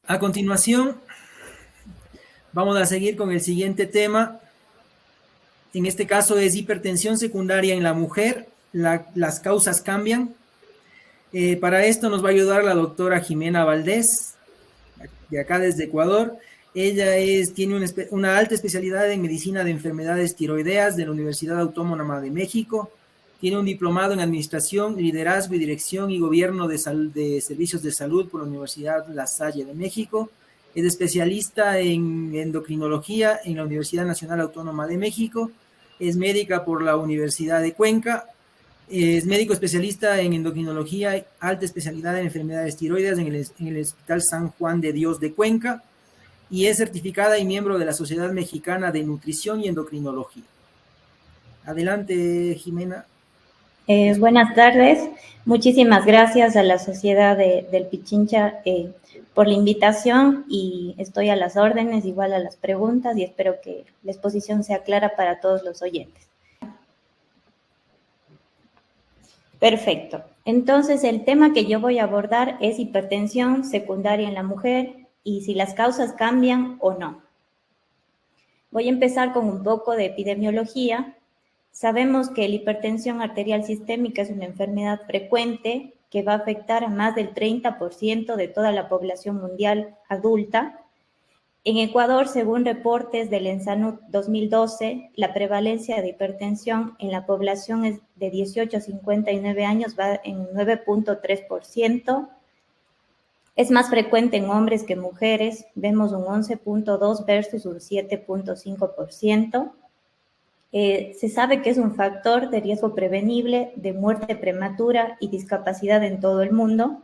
A continuación, vamos a seguir con el siguiente tema. En este caso es hipertensión secundaria en la mujer. Las causas cambian. Para esto nos va a ayudar la doctora Jimena Valdés, de acá desde Ecuador. Ella tiene una alta especialidad en medicina de enfermedades tiroideas de la Universidad Autónoma de México. Tiene un diplomado en administración, liderazgo y dirección y gobierno de servicios de salud por la Universidad La Salle de México. Es especialista en endocrinología en la Universidad Nacional Autónoma de México. Es médica por la Universidad de Cuenca. Es médico especialista en endocrinología, alta especialidad en enfermedades tiroideas en el Hospital San Juan de Dios de Cuenca, y es certificada y miembro de la Sociedad Mexicana de Nutrición y Endocrinología. Adelante, Jimena. Buenas tardes. Muchísimas gracias a la Sociedad del Pichincha por la invitación, y estoy a las órdenes, igual a las preguntas, y espero que la exposición sea clara para todos los oyentes. Perfecto. Entonces, el tema que yo voy a abordar es hipertensión secundaria en la mujer y si las causas cambian o no. Voy a empezar con un poco de epidemiología. Sabemos que la hipertensión arterial sistémica es una enfermedad frecuente que va a afectar a más del 30% de toda la población mundial adulta. En Ecuador, según reportes del ENSANUD 2012, la prevalencia de hipertensión en la población es de 18 a 59 años, va en 9.3%. Es más frecuente en hombres que en mujeres, vemos un 11.2 versus un 7.5%. Se sabe que es un factor de riesgo prevenible de muerte prematura y discapacidad en todo el mundo.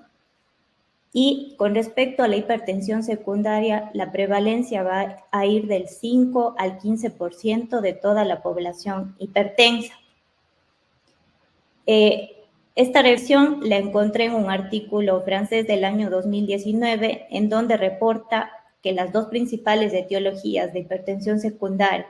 Y con respecto a la hipertensión secundaria, la prevalencia va a ir del 5 al 15% de toda la población hipertensa. Esta reacción la encontré en un artículo francés del año 2019, en donde reporta que las dos principales etiologías de hipertensión secundaria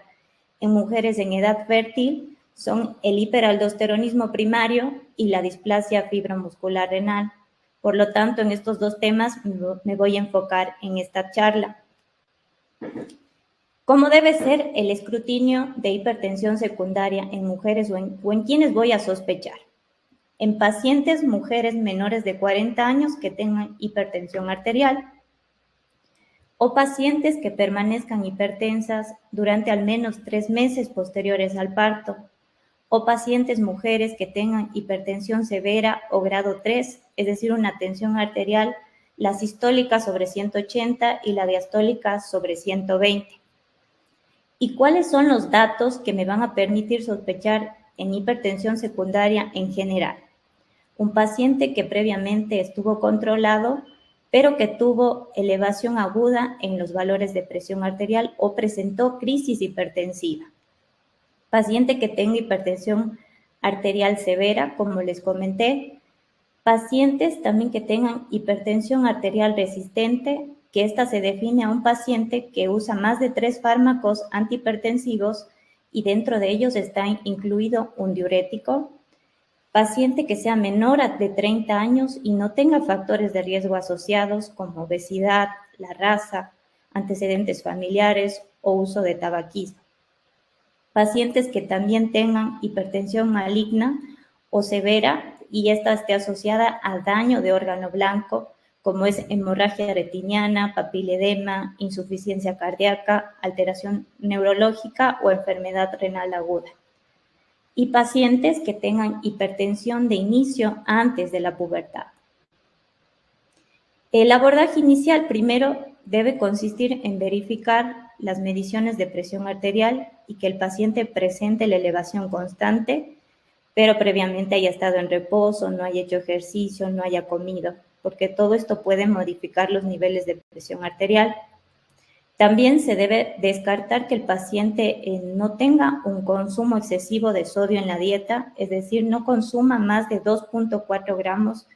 en mujeres en edad fértil son el hiperaldosteronismo primario y la displasia fibromuscular renal. Por lo tanto, en estos dos temas me voy a enfocar en esta charla. ¿Cómo debe ser el escrutinio de hipertensión secundaria en mujeres o en quienes voy a sospechar? En pacientes mujeres menores de 40 años que tengan hipertensión arterial, o pacientes que permanezcan hipertensas durante al menos 3 meses posteriores al parto, o pacientes mujeres que tengan hipertensión severa o grado 3, es decir, una tensión arterial, la sistólica sobre 180 y la diastólica sobre 120. ¿Y cuáles son los datos que me van a permitir sospechar en hipertensión secundaria en general? Un paciente que previamente estuvo controlado, pero que tuvo elevación aguda en los valores de presión arterial o presentó crisis hipertensiva. Paciente que tenga hipertensión arterial severa, como les comenté. Pacientes también que tengan hipertensión arterial resistente, que esta se define a un paciente que usa más de 3 fármacos antihipertensivos y dentro de ellos está incluido un diurético. Paciente que sea menor de 30 años y no tenga factores de riesgo asociados como obesidad, la raza, antecedentes familiares o uso de tabaquismo. Pacientes que también tengan hipertensión maligna o severa y esta esté asociada a daño de órgano blanco, como es hemorragia retiniana, papiledema, insuficiencia cardíaca, alteración neurológica o enfermedad renal aguda. Y pacientes que tengan hipertensión de inicio antes de la pubertad. El abordaje inicial primero debe consistir en verificar las mediciones de presión arterial y que el paciente presente la elevación constante, pero previamente haya estado en reposo, no haya hecho ejercicio, no haya comido, porque todo esto puede modificar los niveles de presión arterial. También se debe descartar que el paciente no tenga un consumo excesivo de sodio en la dieta, es decir, no consuma más de 2.4 gramos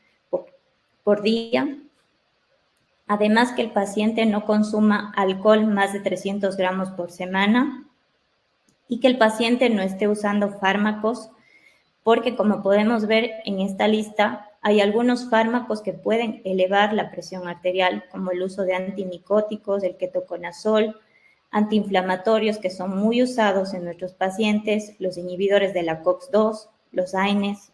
por día. Además, que el paciente no consuma alcohol más de 300 gramos por semana y que el paciente no esté usando fármacos, porque como podemos ver en esta lista, hay algunos fármacos que pueden elevar la presión arterial, como el uso de antimicóticos, el ketoconazol, antiinflamatorios que son muy usados en nuestros pacientes, los inhibidores de la COX-2, los AINES,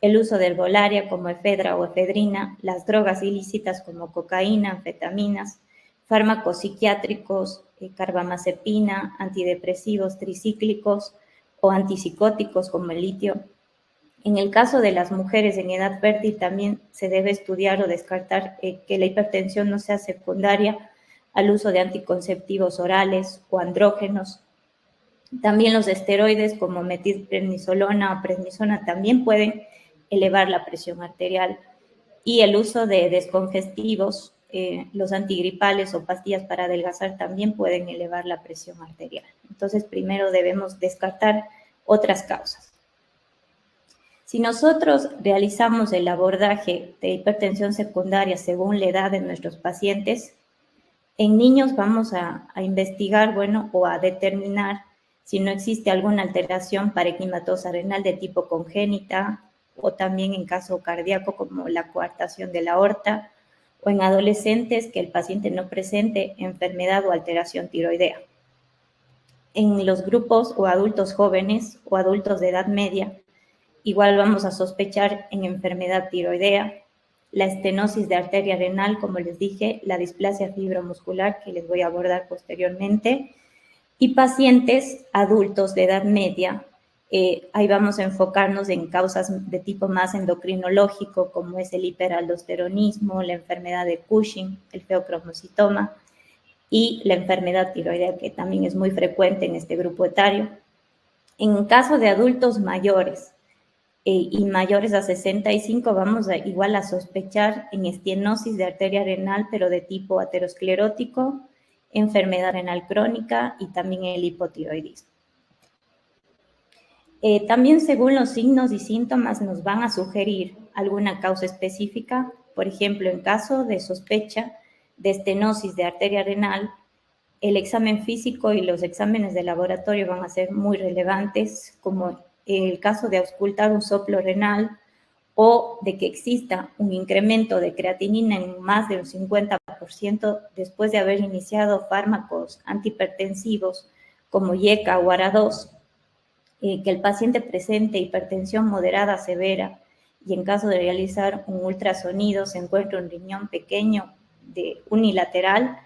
el uso de herbolaria como efedra o efedrina, las drogas ilícitas como cocaína, anfetaminas, fármacos psiquiátricos, carbamazepina, antidepresivos tricíclicos o antipsicóticos como el litio. En el caso de las mujeres en edad fértil también se debe estudiar o descartar que la hipertensión no sea secundaria al uso de anticonceptivos orales o andrógenos. También los esteroides como metilprednisolona o prednisona también pueden elevar la presión arterial, y el uso de descongestivos, los antigripales o pastillas para adelgazar también pueden elevar la presión arterial. Entonces, primero debemos descartar otras causas. Si nosotros realizamos el abordaje de hipertensión secundaria según la edad de nuestros pacientes, en niños vamos a investigar, o a determinar si no existe alguna alteración parenquimatosa renal de tipo congénita, o también en caso cardíaco como la coartación de la aorta, o en adolescentes que el paciente no presente enfermedad o alteración tiroidea. En los grupos o adultos jóvenes o adultos de edad media, igual vamos a sospechar en enfermedad tiroidea, la estenosis de arteria renal, como les dije, la displasia fibromuscular, que les voy a abordar posteriormente, y pacientes adultos de edad media. Ahí vamos a enfocarnos en causas de tipo más endocrinológico, como es el hiperaldosteronismo, la enfermedad de Cushing, el feocromocitoma y la enfermedad tiroidea, que también es muy frecuente en este grupo etario. En caso de adultos mayores y mayores a 65, vamos igual a sospechar en estenosis de arteria renal, pero de tipo aterosclerótico, enfermedad renal crónica y también el hipotiroidismo. También según los signos y síntomas nos van a sugerir alguna causa específica. Por ejemplo, en caso de sospecha de estenosis de arteria renal, el examen físico y los exámenes de laboratorio van a ser muy relevantes, como el caso de auscultar un soplo renal o de que exista un incremento de creatinina en más de un 50% después de haber iniciado fármacos antihipertensivos como YECA o ARA2, que el paciente presente hipertensión moderada severa y en caso de realizar un ultrasonido se encuentra un riñón pequeño unilateral.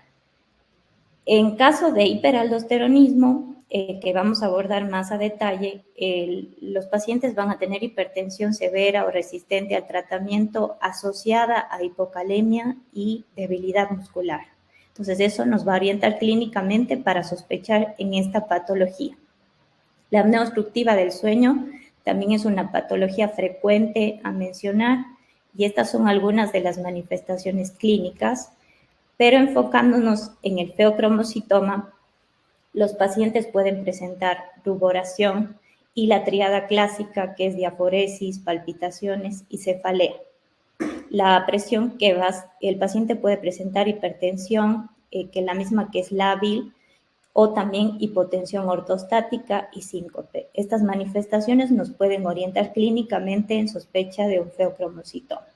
En caso de hiperaldosteronismo, que vamos a abordar más a detalle, los pacientes van a tener hipertensión severa o resistente al tratamiento asociada a hipocalemia y debilidad muscular. Entonces, eso nos va a orientar clínicamente para sospechar en esta patología. La apnea obstructiva del sueño también es una patología frecuente a mencionar, y estas son algunas de las manifestaciones clínicas, pero enfocándonos en el feocromocitoma, los pacientes pueden presentar ruboración y la tríada clásica, que es diaforesis, palpitaciones y cefalea. La presión que el paciente puede presentar hipertensión, que la misma que es lábil, o también hipotensión ortostática y síncope. Estas manifestaciones nos pueden orientar clínicamente en sospecha de un feocromocitoma.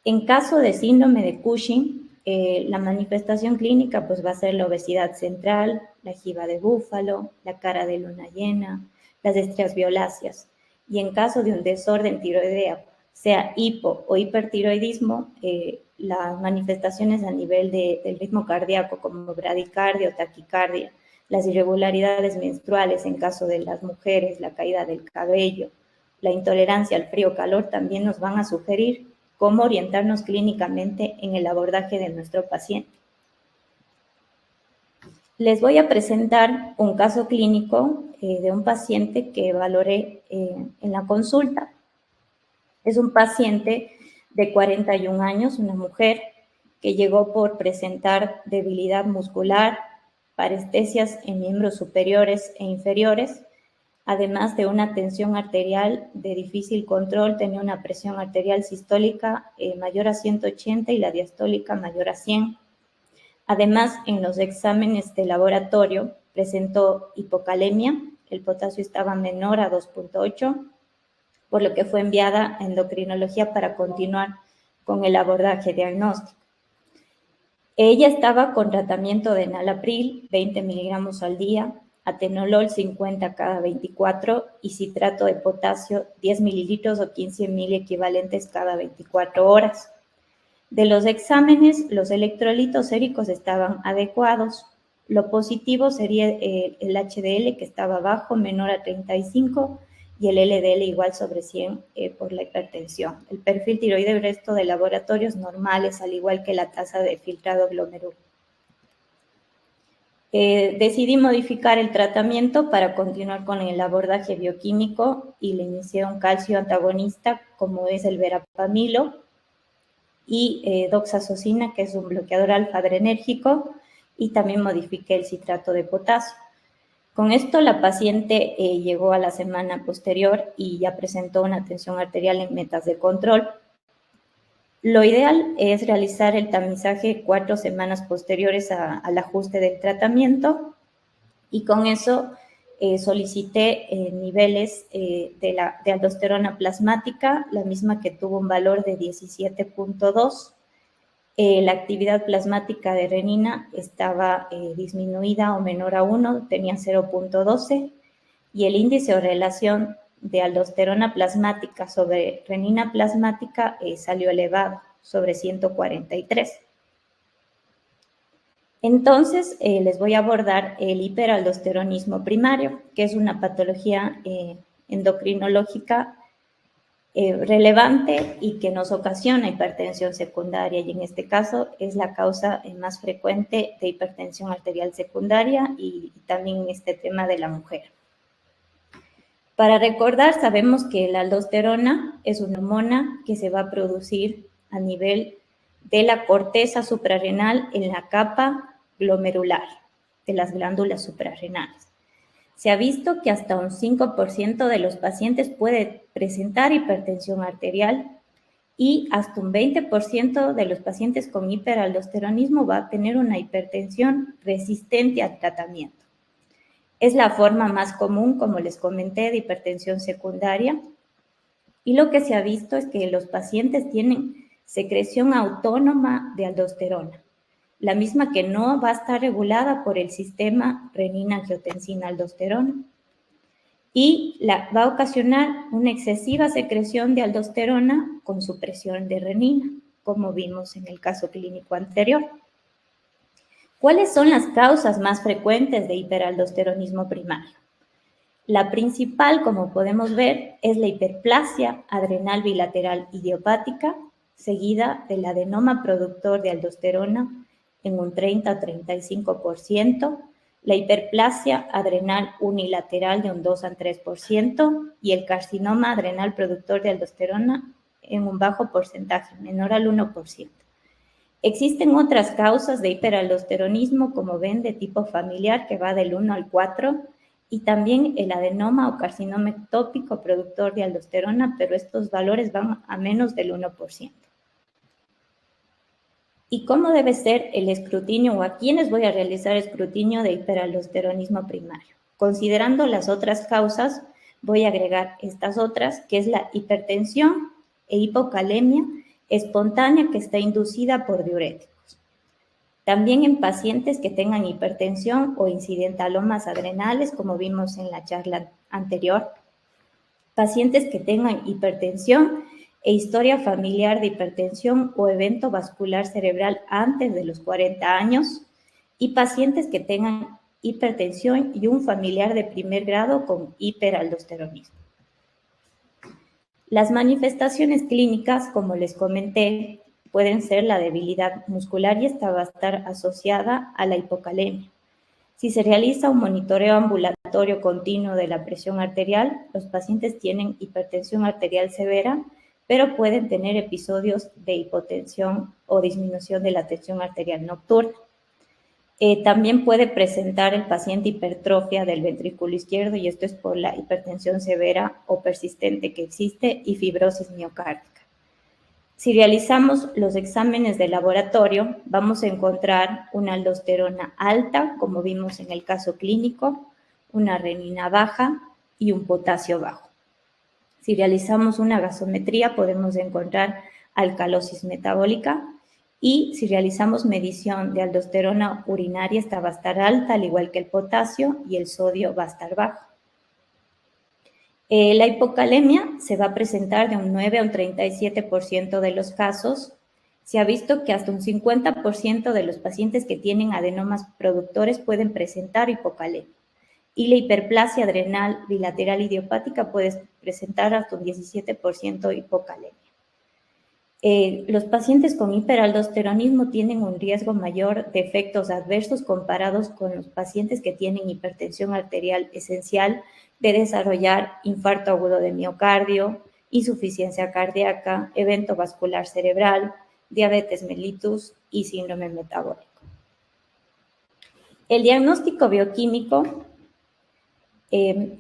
En caso de síndrome de Cushing, la manifestación clínica pues va a ser la obesidad central, la jiba de búfalo, la cara de luna llena, las estrías violáceas. Y en caso de un desorden tiroideo, sea hipo o hipertiroidismo, las manifestaciones a nivel del ritmo cardíaco como bradicardia o taquicardia, las irregularidades menstruales en caso de las mujeres, la caída del cabello, la intolerancia al frío o calor también nos van a sugerir cómo orientarnos clínicamente en el abordaje de nuestro paciente. Les voy a presentar un caso clínico de un paciente que valoré en la consulta. Es un paciente de 41 años, una mujer que llegó por presentar debilidad muscular, parestesias en miembros superiores e inferiores, además de una tensión arterial de difícil control. Tenía una presión arterial sistólica mayor a 180 y la diastólica mayor a 100. Además, en los exámenes de laboratorio presentó hipocalemia, el potasio estaba menor a 2.8, por lo que fue enviada a endocrinología para continuar con el abordaje diagnóstico. Ella estaba con tratamiento de enalapril, 20 miligramos al día, atenolol 50 cada 24 y citrato de potasio 10 mililitros o 15 mil equivalentes cada 24 horas. De los exámenes, los electrolitos séricos estaban adecuados. Lo positivo sería el HDL, que estaba bajo, menor a 35, y el LDL igual sobre 100 por la hipertensión. El perfil tiroideo y resto de laboratorios normales, al igual que la tasa de filtrado glomerular. Decidí modificar el tratamiento para continuar con el abordaje bioquímico y le inicié un calcio antagonista como es el verapamilo y doxazosina, que es un bloqueador alfa-adrenérgico, y también modifiqué el citrato de potasio. Con esto la paciente llegó a la semana posterior y ya presentó una tensión arterial en metas de control. Lo ideal es realizar el tamizaje 4 semanas posteriores al ajuste del tratamiento y con eso solicité niveles de aldosterona plasmática, la misma que tuvo un valor de 17.2. La actividad plasmática de renina estaba disminuida o menor a 1, tenía 0.12, y el índice o relación de aldosterona plasmática sobre renina plasmática salió elevado, sobre 143. Entonces, les voy a abordar el hiperaldosteronismo primario, que es una patología endocrinológica relevante y que nos ocasiona hipertensión secundaria, y en este caso es la causa más frecuente de hipertensión arterial secundaria y también este tema de la mujer. Para recordar, sabemos que la aldosterona es una hormona que se va a producir a nivel de la corteza suprarrenal en la capa glomerular de las glándulas suprarrenales. Se ha visto que hasta un 5% de los pacientes puede presentar hipertensión arterial y hasta un 20% de los pacientes con hiperaldosteronismo va a tener una hipertensión resistente al tratamiento. Es la forma más común, como les comenté, de hipertensión secundaria, y lo que se ha visto es que los pacientes tienen secreción autónoma de aldosterona, la misma que no va a estar regulada por el sistema renina-angiotensina-aldosterona, y va a ocasionar una excesiva secreción de aldosterona con supresión de renina, como vimos en el caso clínico anterior. ¿Cuáles son las causas más frecuentes de hiperaldosteronismo primario? La principal, como podemos ver, es la hiperplasia adrenal bilateral idiopática, seguida del adenoma productor de aldosterona en un 30-35%, la hiperplasia adrenal unilateral de un 2 al 3% y el carcinoma adrenal productor de aldosterona en un bajo porcentaje, menor al 1%. Existen otras causas de hiperaldosteronismo, como ven, de tipo familiar, que va del 1 al 4, y también el adenoma o carcinoma ectópico productor de aldosterona, pero estos valores van a menos del 1%. ¿Y cómo debe ser el escrutinio o a quiénes voy a realizar escrutinio de hiperaldosteronismo primario? Considerando las otras causas, voy a agregar estas otras, que es la hipertensión e hipocalemia espontánea que está inducida por diuréticos. También en pacientes que tengan hipertensión o incidentalomas adrenales, como vimos en la charla anterior. Pacientes que tengan hipertensión e historia familiar de hipertensión o evento vascular cerebral antes de los 40 años. Y pacientes que tengan hipertensión y un familiar de primer grado con hiperaldosteronismo. Las manifestaciones clínicas, como les comenté, pueden ser la debilidad muscular y esta va a estar asociada a la hipocalemia. Si se realiza un monitoreo ambulatorio continuo de la presión arterial, los pacientes tienen hipertensión arterial severa, pero pueden tener episodios de hipotensión o disminución de la tensión arterial nocturna. También puede presentar el paciente hipertrofia del ventrículo izquierdo, y esto es por la hipertensión severa o persistente que existe, y fibrosis miocárdica. Si realizamos los exámenes de laboratorio, vamos a encontrar una aldosterona alta, como vimos en el caso clínico, una renina baja y un potasio bajo. Si realizamos una gasometría, podemos encontrar alcalosis metabólica. Y si realizamos medición de aldosterona urinaria, esta va a estar alta, al igual que el potasio, y el sodio va a estar bajo. La hipocalemia se va a presentar de un 9 a un 37% de los casos. Se ha visto que hasta un 50% de los pacientes que tienen adenomas productores pueden presentar hipocalemia. Y la hiperplasia adrenal bilateral idiopática puede presentar hasta un 17% hipocalemia. Los pacientes con hiperaldosteronismo tienen un riesgo mayor de efectos adversos comparados con los pacientes que tienen hipertensión arterial esencial, de desarrollar infarto agudo de miocardio, insuficiencia cardíaca, evento vascular cerebral, diabetes mellitus y síndrome metabólico. El diagnóstico bioquímico,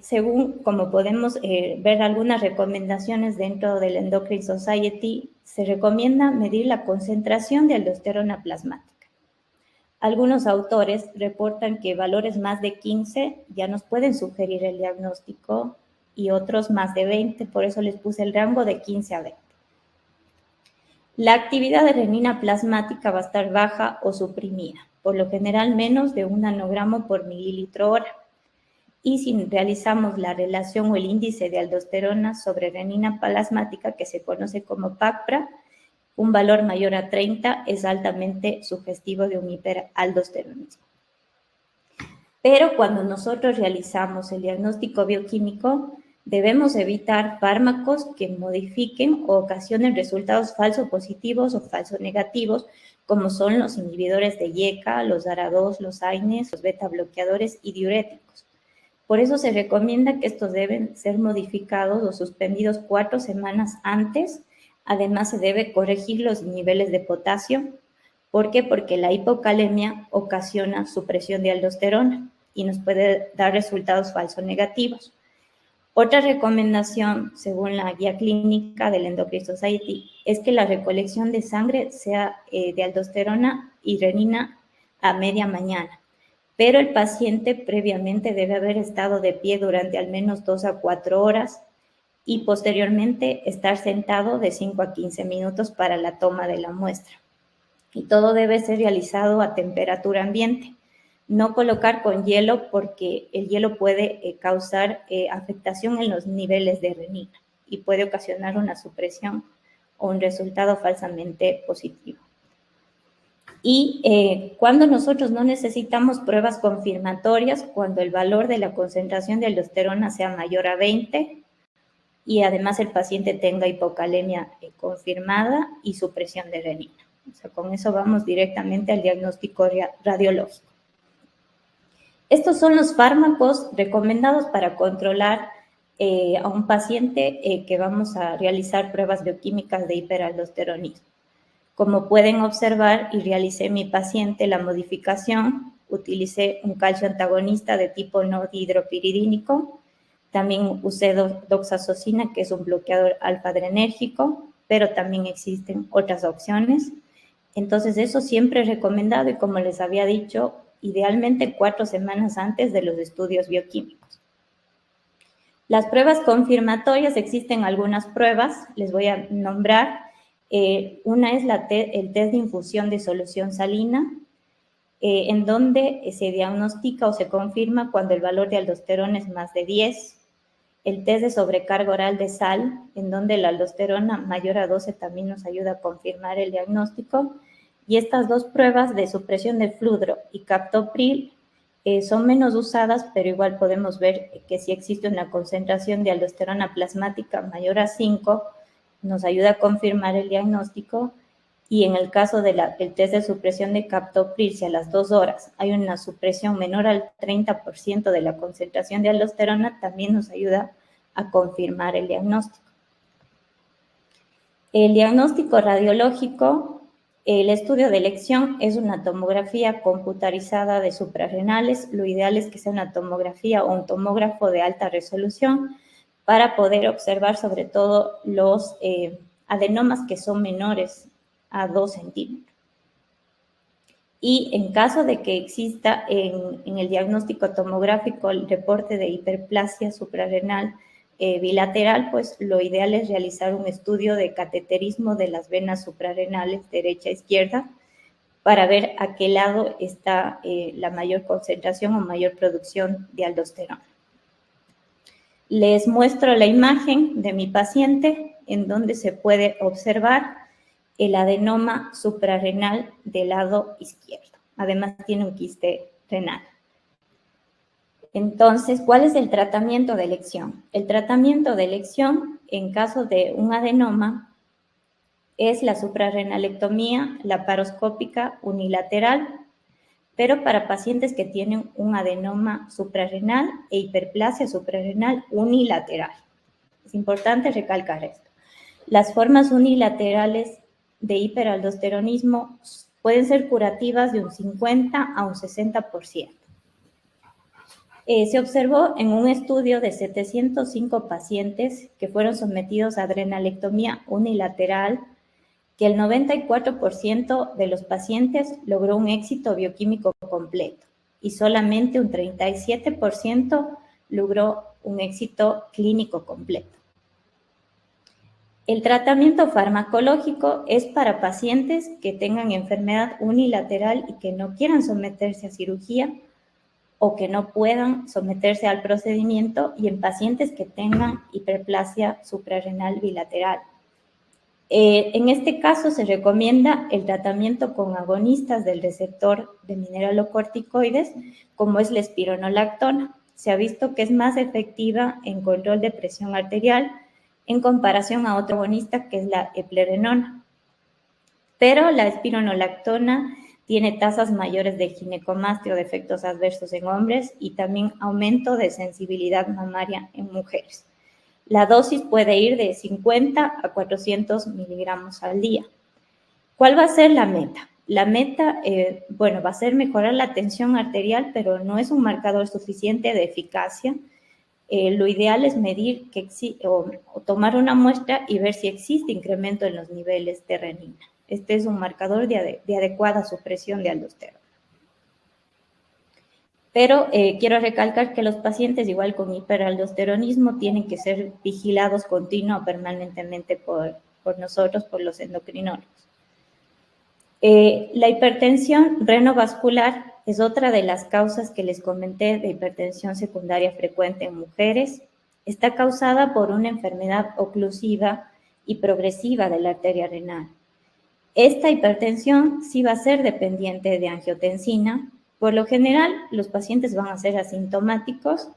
según como podemos ver algunas recomendaciones dentro del Endocrine Society, se recomienda medir la concentración de aldosterona plasmática. Algunos autores reportan que valores más de 15 ya nos pueden sugerir el diagnóstico y otros más de 20, por eso les puse el rango de 15 a 20. La actividad de renina plasmática va a estar baja o suprimida, por lo general menos de 1 nanogramo por mililitro hora. Y si realizamos la relación o el índice de aldosterona sobre renina plasmática, que se conoce como PACPRA, un valor mayor a 30 es altamente sugestivo de un hiperaldosteronismo. Pero cuando nosotros realizamos el diagnóstico bioquímico, debemos evitar fármacos que modifiquen o ocasionen resultados falso positivos o falso negativos, como son los inhibidores de IECA, los ARA2, los AINES, los beta bloqueadores y diuréticos. Por eso se recomienda que estos deben ser modificados o suspendidos 4 semanas antes. Además, se debe corregir los niveles de potasio. ¿Por qué? Porque la hipocalemia ocasiona supresión de aldosterona y nos puede dar resultados falso negativos. Otra recomendación, según la guía clínica del Endocrine Society, es que la recolección de sangre sea de aldosterona y renina a media mañana. Pero el paciente previamente debe haber estado de pie durante al menos 2 a 4 horas y posteriormente estar sentado de 5 a 15 minutos para la toma de la muestra. Y todo debe ser realizado a temperatura ambiente. No colocar con hielo porque el hielo puede causar afectación en los niveles de renina y puede ocasionar una supresión o un resultado falsamente positivo. Y cuando nosotros no necesitamos pruebas confirmatorias, cuando el valor de la concentración de aldosterona sea mayor a 20 y además el paciente tenga hipocalemia confirmada y supresión de renina. O sea, con eso vamos directamente al diagnóstico radiológico. Estos son los fármacos recomendados para controlar a un paciente que vamos a realizar pruebas bioquímicas de hiperaldosteronismo. Como pueden observar, y realicé en mi paciente la modificación, utilicé un calcio antagonista de tipo no dihidropiridínico, también usé doxazosina, que es un bloqueador alfa-adrenérgico, pero también existen otras opciones. Entonces, eso siempre es recomendado y como les había dicho, idealmente 4 semanas antes de los estudios bioquímicos. Las pruebas confirmatorias, existen algunas pruebas, les voy a nombrar. Una es el test de infusión de solución salina, en donde se diagnostica o se confirma cuando el valor de aldosterona es más de 10. El test de sobrecarga oral de sal, en donde la aldosterona mayor a 12 también nos ayuda a confirmar el diagnóstico. Y estas dos pruebas de supresión de fludro y captopril son menos usadas, pero igual podemos ver que si existe una concentración de aldosterona plasmática mayor a 5, nos ayuda a confirmar el diagnóstico. Y en el caso del test de supresión de captopril, si a las 2 horas hay una supresión menor al 30% de la concentración de aldosterona, también nos ayuda a confirmar el diagnóstico. El diagnóstico radiológico, el estudio de elección es una tomografía computarizada de suprarrenales. Lo ideal es que sea una tomografía o un tomógrafo de alta resolución para poder observar sobre todo los adenomas que son menores a 2 centímetros. Y en caso de que exista en el diagnóstico tomográfico el reporte de hiperplasia suprarrenal bilateral, pues lo ideal es realizar un estudio de cateterismo de las venas suprarrenales derecha e izquierda para ver a qué lado está la mayor concentración o mayor producción de aldosterona. Les muestro la imagen de mi paciente en donde se puede observar el adenoma suprarrenal del lado izquierdo. Además tiene un quiste renal. Entonces, ¿cuál es el tratamiento de elección? El tratamiento de elección en caso de un adenoma es la suprarrenalectomía laparoscópica unilateral, pero para pacientes que tienen un adenoma suprarrenal e hiperplasia suprarrenal unilateral. Es importante recalcar esto. Las formas unilaterales de hiperaldosteronismo pueden ser curativas de un 50 a un 60%. Se observó en un estudio de 705 pacientes que fueron sometidos a adrenalectomía unilateral que el 94% de los pacientes logró un éxito bioquímico completo y solamente un 37% logró un éxito clínico completo. El tratamiento farmacológico es para pacientes que tengan enfermedad unilateral y que no quieran someterse a cirugía o que no puedan someterse al procedimiento, y en pacientes que tengan hiperplasia suprarrenal bilateral. En este caso se recomienda el tratamiento con agonistas del receptor de mineralocorticoides, como es la espironolactona. Se ha visto que es más efectiva en control de presión arterial en comparación a otro agonista que es la eplerenona. Pero la espironolactona tiene tasas mayores de ginecomastia o de efectos adversos en hombres y también aumento de sensibilidad mamaria en mujeres. La dosis puede ir de 50 a 400 miligramos al día. ¿Cuál va a ser la meta? La meta, va a ser mejorar la tensión arterial, pero no es un marcador suficiente de eficacia. Lo ideal es medir o tomar una muestra y ver si existe incremento en los niveles de renina. Este es un marcador de adecuada supresión de aldosterona. Pero quiero recalcar que los pacientes igual con hiperaldosteronismo tienen que ser vigilados continua o permanentemente por nosotros, por los endocrinólogos. La hipertensión renovascular es otra de las causas que les comenté de hipertensión secundaria frecuente en mujeres. Está causada por una enfermedad oclusiva y progresiva de la arteria renal. Esta hipertensión sí va a ser dependiente de angiotensina. Por lo general, los pacientes van a ser asintomáticos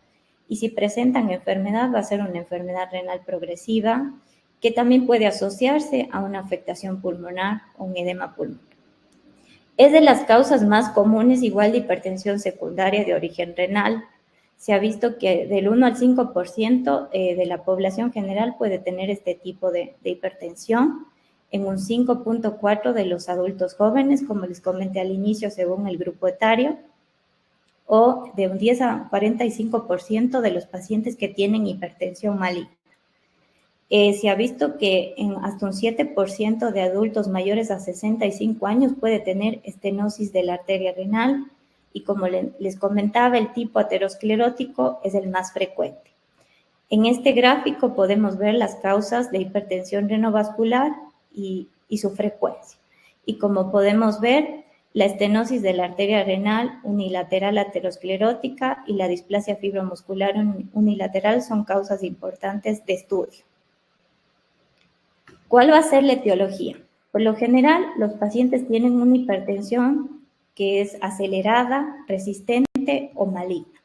y si presentan enfermedad, va a ser una enfermedad renal progresiva que también puede asociarse a una afectación pulmonar o un edema pulmonar. Es de las causas más comunes igual de hipertensión secundaria de origen renal. Se ha visto que del 1 al 5% de la población general puede tener este tipo de hipertensión, en un 5.4% de los adultos jóvenes, como les comenté al inicio, según el grupo etario, o de un 10 a 45% de los pacientes que tienen hipertensión maligna. Se ha visto que hasta un 7% de adultos mayores a 65 años puede tener estenosis de la arteria renal y, como les comentaba, el tipo aterosclerótico es el más frecuente. En este gráfico podemos ver las causas de hipertensión renovascular y su frecuencia. Y como podemos ver, la estenosis de la arteria renal unilateral aterosclerótica y la displasia fibromuscular unilateral son causas importantes de estudio. ¿Cuál va a ser la etiología? Por lo general, los pacientes tienen una hipertensión que es acelerada, resistente o maligna.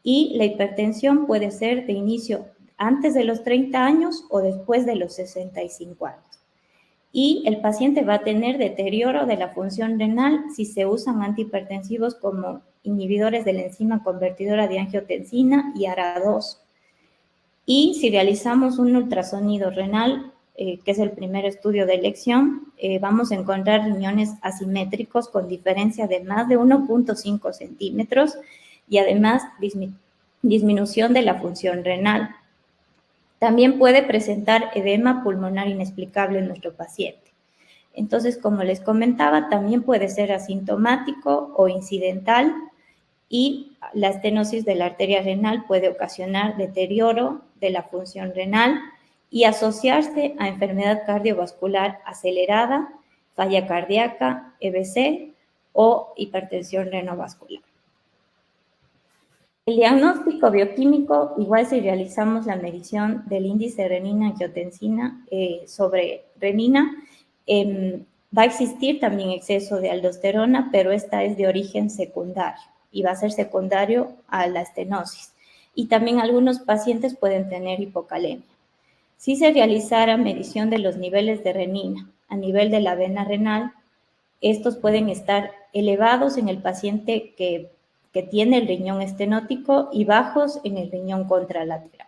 Y la hipertensión puede ser de inicio antes de los 30 años o después de los 65 años. Y el paciente va a tener deterioro de la función renal si se usan antihipertensivos como inhibidores de la enzima convertidora de angiotensina y ARA2. Y si realizamos un ultrasonido renal, que es el primer estudio de elección, vamos a encontrar riñones asimétricos con diferencia de más de 1.5 centímetros y además disminución de la función renal. También puede presentar edema pulmonar inexplicable en nuestro paciente. Entonces, como les comentaba, también puede ser asintomático o incidental y la estenosis de la arteria renal puede ocasionar deterioro de la función renal y asociarse a enfermedad cardiovascular acelerada, falla cardíaca, EBC o hipertensión renovascular. El diagnóstico bioquímico, igual si realizamos la medición del índice renina-angiotensina sobre renina, va a existir también exceso de aldosterona, pero esta es de origen secundario y va a ser secundario a la estenosis. Y también algunos pacientes pueden tener hipocalemia. Si se realizara medición de los niveles de renina a nivel de la vena renal, estos pueden estar elevados en el paciente que tiene el riñón estenótico y bajos en el riñón contralateral.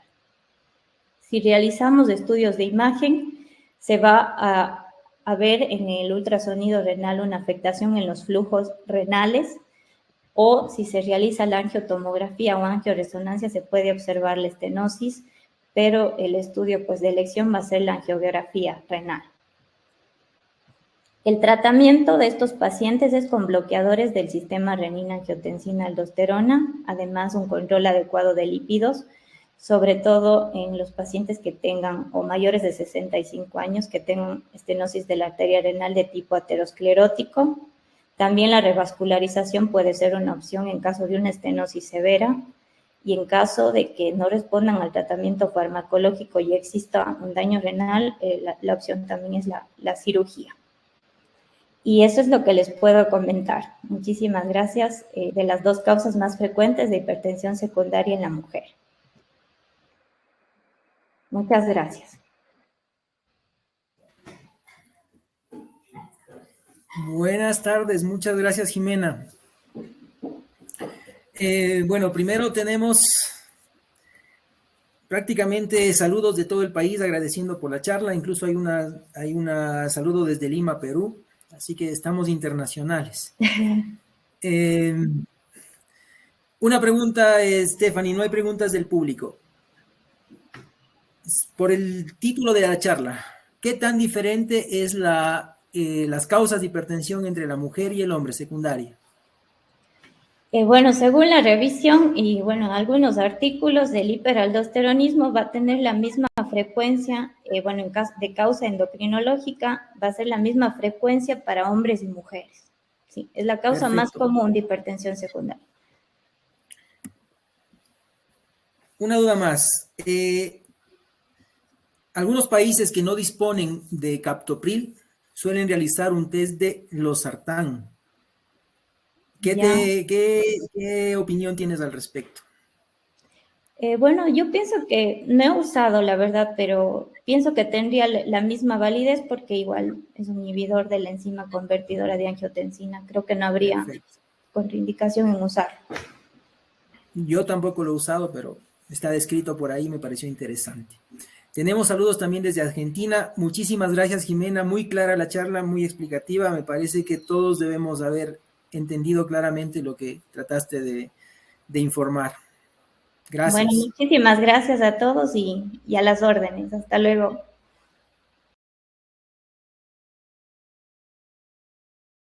Si realizamos estudios de imagen, se va a ver en el ultrasonido renal una afectación en los flujos renales, o si se realiza la angiotomografía o angioresonancia se puede observar la estenosis, pero el estudio pues, de elección va a ser la angiografía renal. El tratamiento de estos pacientes es con bloqueadores del sistema renina-angiotensina-aldosterona, además un control adecuado de lípidos, sobre todo en los pacientes que tengan o mayores de 65 años que tengan estenosis de la arteria renal de tipo aterosclerótico. También la revascularización puede ser una opción en caso de una estenosis severa y en caso de que no respondan al tratamiento farmacológico y exista un daño renal, la opción también es la cirugía. Y eso es lo que les puedo comentar. Muchísimas gracias de las dos causas más frecuentes de hipertensión secundaria en la mujer. Muchas gracias. Buenas tardes, muchas gracias, Jimena. Bueno, primero tenemos prácticamente saludos de todo el país agradeciendo por la charla, incluso hay una saludo desde Lima, Perú, así que estamos internacionales. Una pregunta, Stephanie, no hay preguntas del público. Por el título de la charla, ¿qué tan diferente es las causas de hipertensión entre la mujer y el hombre secundaria? Bueno, según la revisión y bueno, algunos artículos del hiperaldosteronismo va a tener la misma frecuencia, bueno, en caso de causa endocrinológica va a ser la misma frecuencia para hombres y mujeres. Sí, es la causa más común de hipertensión secundaria. Una duda más. Algunos países que no disponen de captopril suelen realizar un test de losartán. ¿Qué opinión tienes al respecto? Bueno, yo pienso que no he usado, la verdad, pero pienso que tendría la misma validez porque igual es un inhibidor de la enzima convertidora de angiotensina. Creo que no habría contraindicación en usarlo. Yo tampoco lo he usado, pero está descrito por ahí, me pareció interesante. Tenemos saludos también desde Argentina. Muchísimas gracias, Jimena. Muy clara la charla, muy explicativa. Me parece que todos debemos haber entendido claramente lo que trataste de informar. Gracias. Bueno, muchísimas gracias a todos y a las órdenes. Hasta luego.